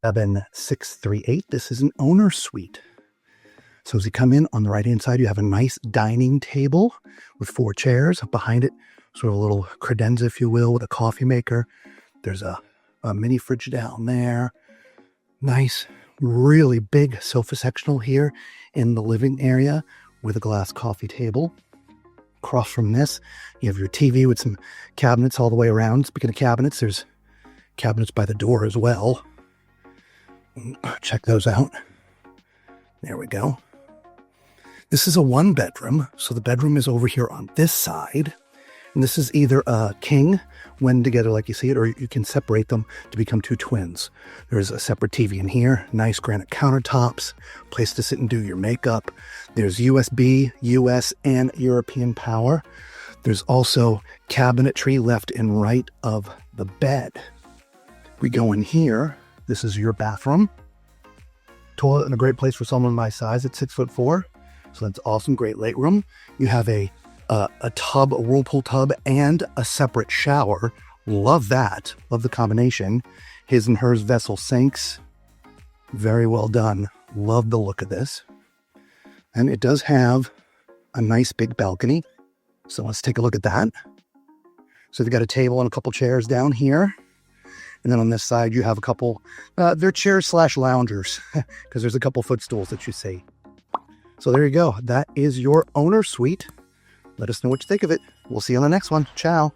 7638. This is an owner suite. So as you come in on the right-hand side, you have a nice dining table with 4 chairs. Behind it, sort of a little credenza, if you will, with a coffee maker. There's a mini fridge down there. Nice, really big sofa sectional here in the living area with a glass coffee table. Across from this, you have your TV with some cabinets all the way around. Speaking of cabinets, there's cabinets by the door as well. Check those out. There we go. This is a 1-bedroom, so the bedroom is over here on this side. And this is either a king, when together like you see it, or you can separate them to become 2 twins. There's a separate TV in here, nice granite countertops, place to sit and do your makeup. There's USB, US, and European power. There's also cabinetry left and right of the bed. We go in here. This is your bathroom. Toilet in a great place for someone my size at 6'4". So that's awesome. Great late room. You have a tub, a whirlpool tub, and a separate shower. Love that. Love the combination. His and hers vessel sinks. Very well done. Love the look of this. And it does have a nice big balcony. So let's take a look at that. So they've got a table and a couple chairs down here. And then on this side, you have a couple, they're chairs / loungers, because there's a couple footstools that you see. So there you go. That is your owner suite. Let us know what you think of it. We'll see you on the next one. Ciao.